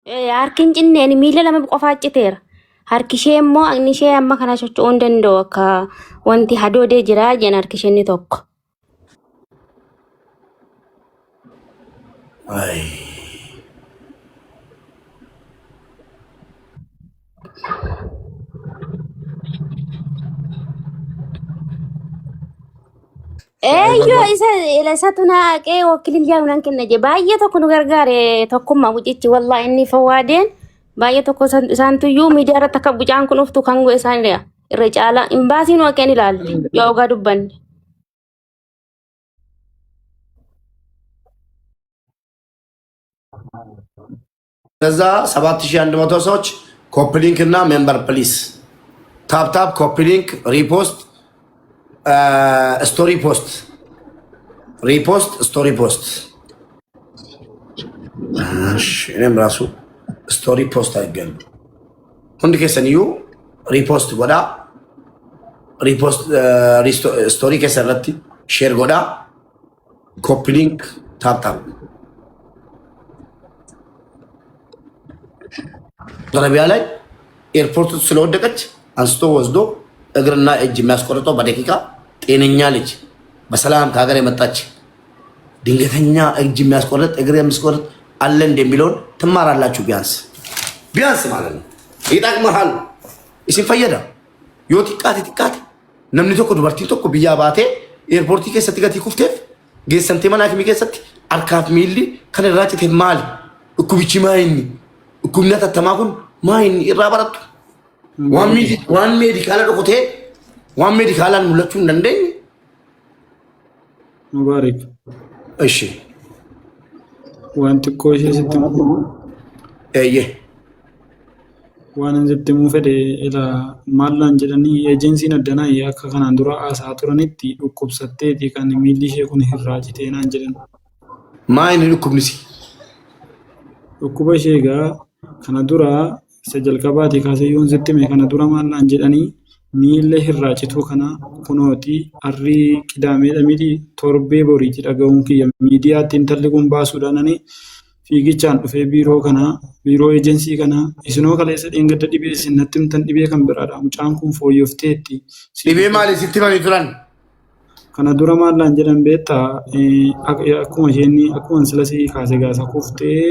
harkin cinneen miila lama qofaachiteera. Harkishee immoo agni ishee amma kana socho'uu hin danda'u akka wanti hadoodee jira jeen harkishee inni tokko. Eeyyoo isa tunaaqee wakkilillee unan kenna je baay'ee tokko nu gargaare tokkummaa bucichi wallaa inni fawwaadeen baay'ee tokko isaantuyyuu miidiyaa irratti akka bucaan kun uftu kan go'e isaanidha irra caalaa imbaasiin waaqeen ilaalle yoo ogaa dubbanne. ከዛ 7100 ሰዎች ኮፒ ሊንክ እና ሜምበር ፕሊስ ታፕ ኮፒ ሊንክ ሪፖስት ስቶሪ ፖስት ሪፖስት ስቶሪ ፖስት እኔም ራሱ ስቶሪ ፖስት አይገል ሁንድ ከሰንዩ ሪፖስት ጎዳ ሪፖስት ስቶሪ ከሰረቲ ሼር ጎዳ ኮፒ ሊንክ ታፕ ገረቢያ ላይ ኤርፖርት ስለወደቀች አንስቶ ወስዶ እግርና እጅ የሚያስቆርጠው በደቂቃ ጤነኛ ልጅ በሰላም ከሀገር የመጣች ድንገተኛ እጅ የሚያስቆርጥ እግር የሚያስቆርጥ አለ እንደሚለውን ትማራላችሁ። ቢያንስ ማለት ነው። ይጣቅመሃል እሲን ፈየዳ ዮቲቃት ነምኒ ቶኮ ዱበርቲን ቶኮ ብያ ባቴ ኤርፖርት ከሰት ገቲ ኩፍቴፍ ጌሰምቴ መናክ ሚገሰት አርካፍ ሚሊ ከነራጭ ተማል እኩብቺ ማይኒ እኩምነት ተማኩን ማይኒ ይራባረቱ ዋን ሜዲካል ዶኮቴ ዋን ሜዲካላን ሙለቹ እንደንደኝ ሙባረክ እሺ ዋንት ኮሼ ስትሙ እየ ዋን እንዝትሙ ፈደ ኢላ ማላን ጀደኒ ኤጀንሲ ነደና ያከ ከናን ዱራ አሳቱረኒቲ ዱኩብሰቴቲ ካን ሚሊሼ ኩን ህራጅቴና እንጀደን ማይኒ ዱኩብኒሲ ዱኩበሼጋ kana dura isa jalqabaati kaasayyoon sittime kana dura maallaan jedhanii miilla hirraacituu kana kunooti arrii qidaameedha miti torbee boriiti dhaga'uun kiyya miidiyaatti intalli kun baasuudhaananii fiigichaan dhufee biiroo kana biiroo eejensii kana isinoo kaleessa dheengadda dhibee isinatti himtan dhibee kan biraadha mucaan kun fooyyofteetti. Dhibee maali sitti manii turan? Kana dura maallaan jedhan beektaa akkuma isheen akkuma silasii kaase gaasa kuftee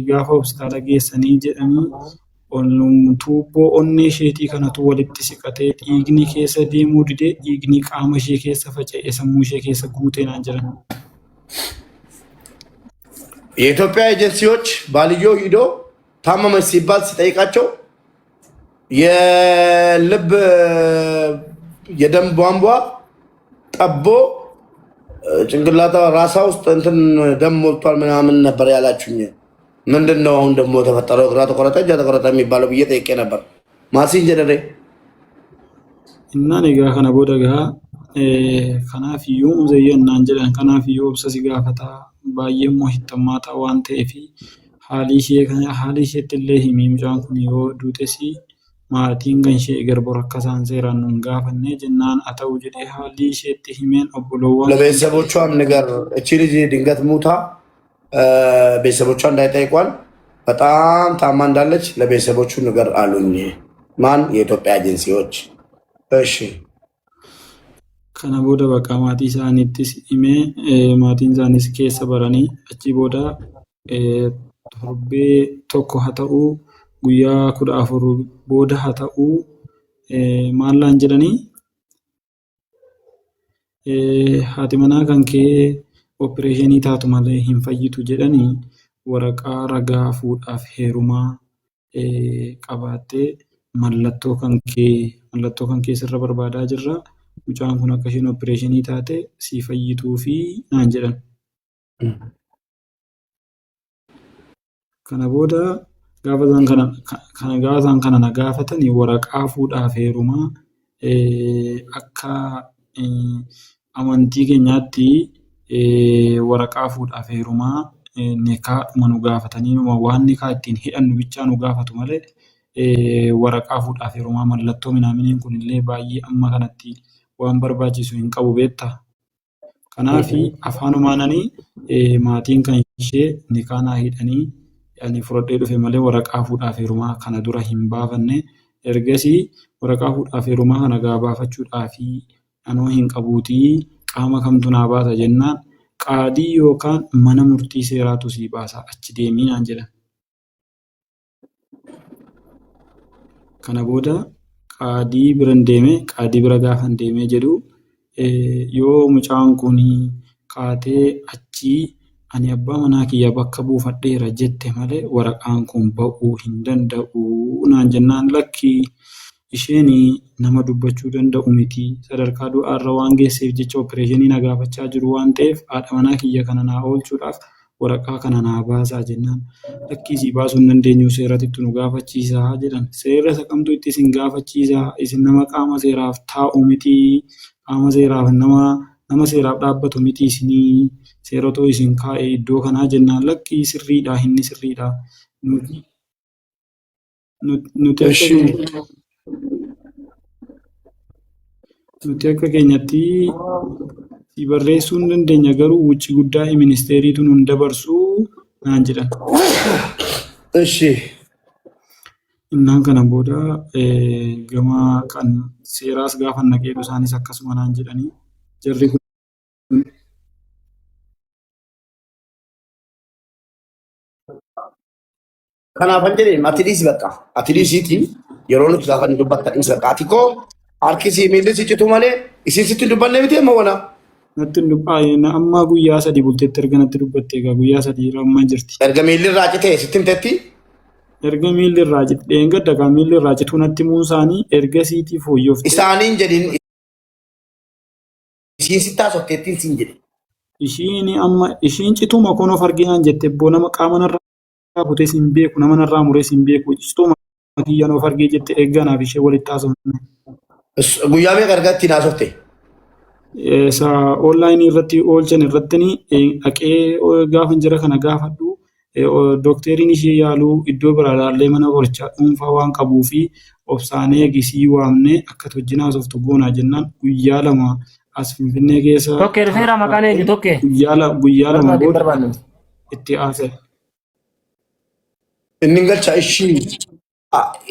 gaafa hospitaala geessanii jedhanii tuubboo onnee isheetii kanatu walitti siqatee dhiigni keessa deemuu didee dhiigni qaama ishee keessa faca'ee sammuu ishee keessa guutee naan jedhan. የኢትዮጵያ ኤጀንሲዎች ባልዮ ሂዶ ታመመች ሲባል ሲጠይቃቸው የልብ የደም ቧንቧ ጠቦ ጭንቅላታ ራሳ ውስጥ እንትን ደም ሞልቷል ምናምን ነበር ያላችሁኝ። ምንድነው አሁን ደግሞ ተፈጠረው? ግራ ተቆረጠ እጃ ተቆረጠ የሚባለው ብዬ ጠይቄ ነበር። ማሲን ጀደሬ እና ነጋ ከነ ቦደጋ ከናፊዩ ዘየናን ጀደን ከናፊዩ ኦብሰሲ ጋፈታ ባየሞ ሂተማታ ዋንቴፊ ሃሊሼ ትሌ ሂሚምጫን ኩን ዮ ዱቴሲ maatiin ganshee garbo rakkasaan seeraan nun gaafannee jennaan ata'u jedhee haalli isheetti himeen obbolowwan ለቤተሰቦቿም ነገር እቺ ልጅ ድንገት ሙታ ቤተሰቦቿ እንዳይጠይቋል በጣም ታማ እንዳለች ለቤተሰቦቹ ነገር አሉኝ። ማን? የኢትዮጵያ ኤጀንሲዎች። እሺ kana booda bakka maatii isaaniittis himee maatiin isaanis keessa baranii achi booda torbee tokko haa ta'uu guyyaa 14 booda haa ta'uu maallaan jedhanii haati manaa kan kee opereeshinii taatu malee hin fayyitu jedhanii waraqaa ragaa fuudhaaf heerumaa qabaattee mallattoo kan kee sirra barbaadaa jirra mucaan kun akka isheen opereeshinii taate si fayyituu fi naan jedhan. Kana booda gaafatan kana na gaafatanii waraqaa fuudhaaf heerumaa akka amantii keenyaatti waraqaa fuudhaaf heerumaa nikaadhuma nu gaafatanii waan nikaa ittiin hidhannu bichaa nu gaafatu malee waraqaa fuudhaaf heerumaa mallattoo minaaminiin kunillee baay'ee amma kanatti waan barbaachisu hin qabu beektaa. Kanaaf afaanumaananii maatiin kan ishee nikaa naa hidhanii ani fudhadhee dhufe malee waraqaa fuudhaaf heerumaa kana dura hin baafanne. Ergasii waraqaa fuudhaaf heerumaa kana gaa baafachuudhaaf anoo hin qabuutii qaama kamtu naa baasa jennaan qaadii yookaan mana murtii seeraatu sii baasa achi deemii naan jedhan. Kana booda qaadii biran deeme qaadii bira gaafan deemee jedhu yoo mucaan kun kaatee achii ani abbaa manaa kiyya bakka buufadheera jette malee waraqaan kun ba'uu hin danda'u naan jennaan lakkii isheen nama dubbachuu danda'u miti sadarkaa du'aarra waan geesseef jecha opereeshinii na gaafachaa jiru waan ta'eef haadha manaa kiyya kana naa oolchuudhaaf waraqaa kana naa baasaa jennaan lakkii si baasuu hin dandeenyu seeratittu nu gaafachiisaa jedhan seera isa kamtu itti isin gaafachiisaa isin nama qaama seeraaf taa'u miti qaama seeraaf nama seeraaf dhaabbatu miti isinii seerotoo isin kaa'e iddoo kanaa jennaan lakkii sirriidha inni sirriidha nuti akka keenyatti si barreessuu hin dandeenya garuu wucci guddaa ministeeriitu nun dabarsuu naan jedhan. Eshi. Innaan kana booda gama kan seeraas gaafa naqeedhu isaanis akkasuma naan jedhanii jarri kun kanaafan jedheen atidiis bakka atidiisiitiin yeroo nuti gaafa dubbattan isa qaatikoo harkisii miilli si citu malee isin sitti dubbanne miti amma wana. Natti dubbaayena amma guyyaa sadii bulteetti erga natti dubbatte egaa guyyaa sadii amma jirti. Erga miilli irraa citee sitti himteetti? Erga miilli irraa cite dheengadda gaa miilli irraa cituu natti himuu isaanii erga siitii fooyyofte. Isaaniin jedhin isiin sittaa softeettiin siin jedhe. Ishiin cituma kun of arginaan jette ebboo nama qaama narraa kutee siin beeku nama narraa muree siin beeku cituma kiyyaan of argee jette eegganaaf ishee walitti haasofne. Guyyaa meeqa argatti naasofte? Online irratti oolchan irratti dhaqee gaafa jira kana gaafadhu dookteriin ishee yaaluu iddoo biraa ilaallee mana qorichaa dhuunfaa waan qabuu fi obsaanee gisii waamnee akka wajjin haasoftu goonaa jennaan guyyaa lama as Finfinnee keessa. Tokkee rifeera maqaan eenyu tokkee? Guyyaa lama booda itti haasa'e. Inni galcha ishii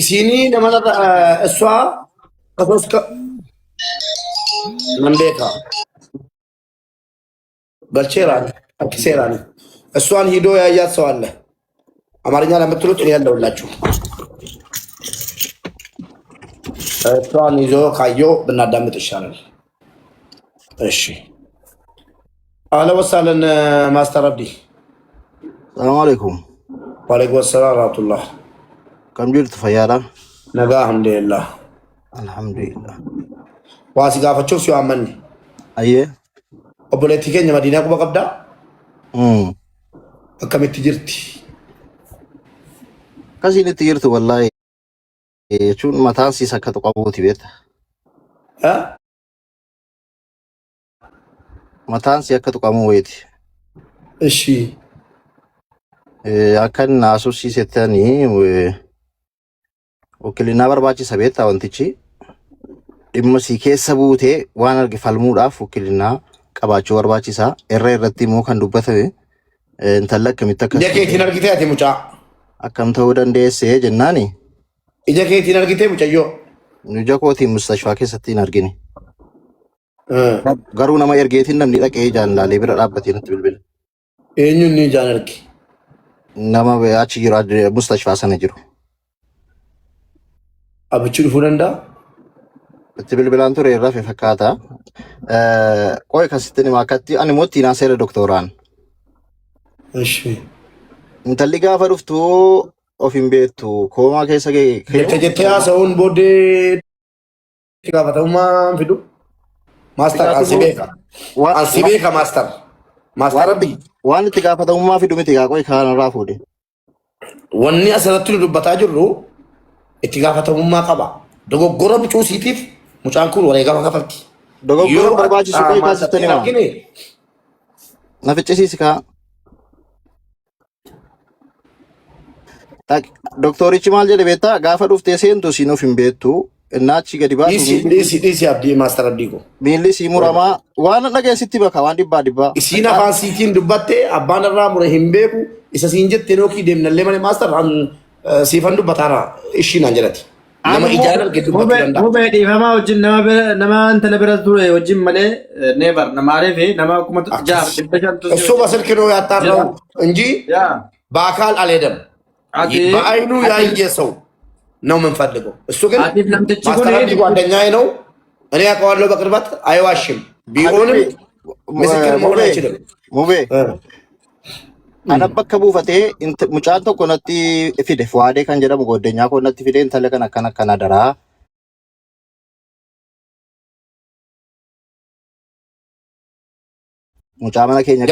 isinii nama iswaa akkasumas nan beeka galcheeraan akkiseeraan እሷን ሂዶ ያያት ሰው አለ አማርኛ ለምትሉት እኔ ያለውላችሁ እሷን ይዞ ካየው ብናዳምጥ ይሻላል። እሺ አለ ወሰለን ማስተር አብዲ ሰላም አለይኩም ወአለይኩም ሰላም ወራህመቱላህ ከም ጅርት ፈያዳ ነጋ አልሐምዱሊላህ አልሐምዱሊላህ ዋሲ ጋፈቸው ሲያመን አየ ኦቦሌቲ ከኛ መዲና ቁባ ቀብዳ akkamitti jirti? Akkasitti jirtu wallahi jechuun mataan siis akka qabuuti beekta. Mataan si akka qabu wayiiti. Ishi. Akkan naasofsiisettanii wakilinaa barbaachisa beekta wantichi dhimma si keessa buutee waan arge falmuudhaaf wakilinaa qabaachuu barbaachisaa irra irratti immoo kan dubbatame intala akkamitti akka ija keetiin argitee ati mucaa akkam ta'uu dandeessee jennaani ija keetiin argitee mucayyoo ija kootiin mustashfaa keessatti hin argine garuu nama ergeetiin namni dhaqee ijaan laalee bira dhaabbatee natti bilbila eenyuun ni ijaan arge nama achi jiru mustashfaa sana jiru abichi dhufuu danda'a itti bilbilaan ture irraa fakkaata qoy kasitti nima akkatti ani mootii naa seera doktoraan Ishi. intalli gaafa dhuftu of hin beektu koomaa keessa jettee haasa'uun booddee gaafatamummaa fidu maastar ansi beeka maastar rabbi waan itti gaafatamummaa fidu miti qoy kanarraa fuudhe wanni asirratti nu dubbataa jirru itti gaafatamummaa qaba dogoggora mucuusiitiif mucaan kun wareegama kafalti dogoggora barbaachisu qoy kaasitti nima na ficcisiisi kaa doktorichi maal jedhe beektaa gaafa dhuftee seentu siin of hin beektu innaachi gadi baatu dhiisi abdii maastar abdii ko miilli sii muramaa waan dhageessitti baka waan dhibbaa isiin afaan siitiin dubbattee abbaan irraa mure hin beeku isa siin jette Enokii deemnallee malee maastar siifan dubbataara ishiin an jedhati. Nama ijaaran giddu dubbachuu danda'a. Mubee dhiifamaa wajjin nama intala bira ture wajjin malee neebar namaaree fi nama akkuma jaar dhibba shantu. እሱ በስልክ ነው ያጣራው እንጂ በአካል አልሄደም። በአይኑ ያየ ሰው ነው የምንፈልገው። እሱ ግን ማስተራዲ ጓደኛዬ ነው፣ እኔ አውቀዋለሁ በቅርበት፣ አይዋሽም። ቢሆንም ምስክር መሆን አይችልም። ሙቤ ana bakka buufatee mucaan tokko natti fide Fuwaadee kan jedhamu goddanyaa koo natti fide intala kan akkana daraa mucaa mana keenya